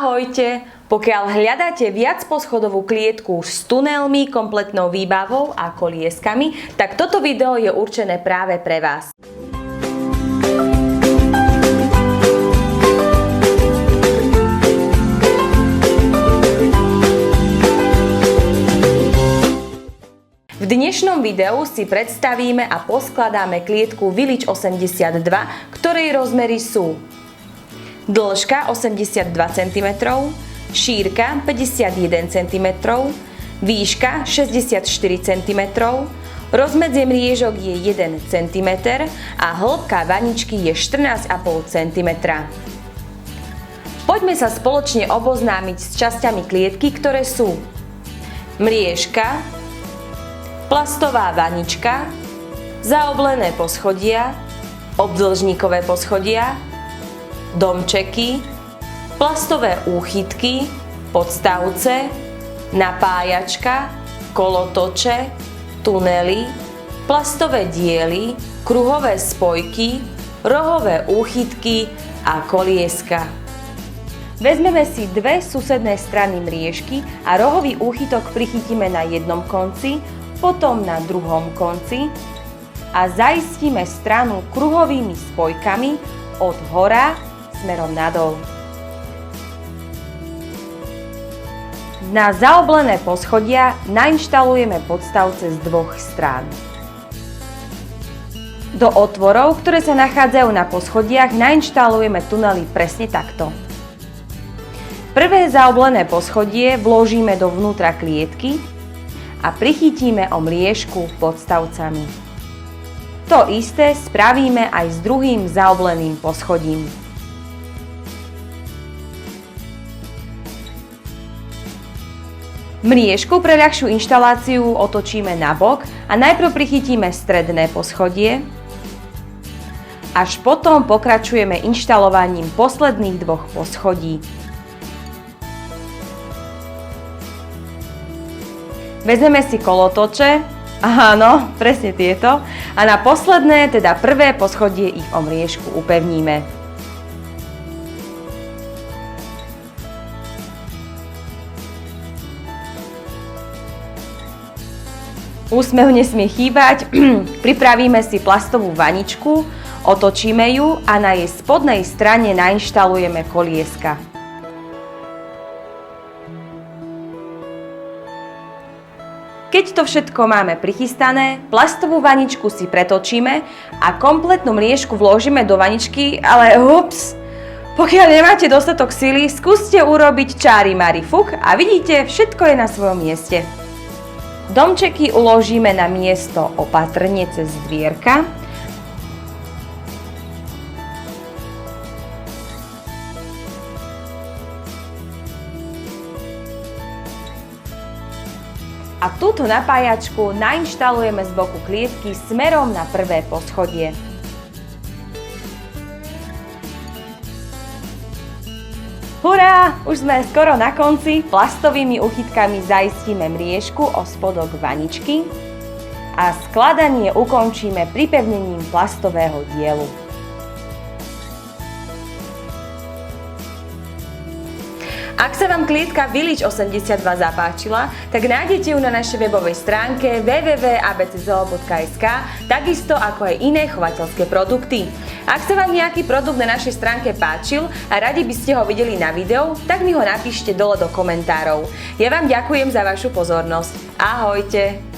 Ahojte! Pokiaľ hľadáte viacposchodovú klietku s tunelmi, kompletnou výbavou a kolieskami, tak toto video je určené práve pre vás. V dnešnom videu si predstavíme a poskladáme klietku Village 82, ktorej rozmery sú dĺžka 82 cm, šírka 51 cm, výška 64 cm, rozmedzie mriežok je 1 cm a hĺbka vaničky je 14,5 cm. Poďme sa spoločne oboznámiť s časťami klietky, ktoré sú mriežka, plastová vanička, zaoblené poschodia, obdĺžnikové poschodia, domčeky, plastové úchytky, podstavce, napájačka, kolotoče, tunely, plastové diely, kruhové spojky, rohové úchytky a kolieska. Vezmeme si dve susedné strany mriežky a rohový úchytok prichytíme na jednom konci, potom na druhom konci a zaistíme stranu kruhovými spojkami od hora smerom nadol. Na zaoblené poschodia nainštalujeme podstavce z dvoch strán. Do otvorov, ktoré sa nachádzajú na poschodiach, nainštalujeme tunely presne takto. Prvé zaoblené poschodie vložíme dovnútra klietky a prichytíme o mriežku podstavcami. To isté spravíme aj s druhým zaobleným poschodím. Mriežku pre ľahšiu inštaláciu otočíme na bok a najprv prichytíme stredné poschodie, až potom pokračujeme inštalovaním posledných dvoch poschodí. Vezmeme si kolotoče, áno, presne tieto, a na posledné, teda prvé poschodie ich o mriežku upevníme. Úsmev nesmie chýbať, pripravíme si plastovú vaničku, otočíme ju a na jej spodnej strane nainštalujeme kolieska. Keď to všetko máme prichystané, plastovú vaničku si pretočíme a kompletnú mriežku vložíme do vaničky, ale ups! Pokiaľ nemáte dostatok sily, skúste urobiť čári mári fuk a vidíte, všetko je na svojom mieste. Domčeky uložíme na miesto opatrne cez dvierka. A túto napájačku nainštalujeme z boku klietky smerom na prvé poschodie. Hurá! Už sme skoro na konci. Plastovými úchytkami zaistíme mriežku o spodok vaničky a skladanie ukončíme pripevnením plastového dielu. Ak sa vám klietka Village 82 zapáčila, tak nájdete ju na našej webovej stránke www.abczoo.sk, takisto ako aj iné chovateľské produkty. Ak sa vám nejaký produkt na našej stránke páčil a radi by ste ho videli na videu, tak mi ho napíšte dole do komentárov. Ja vám ďakujem za vašu pozornosť. Ahojte!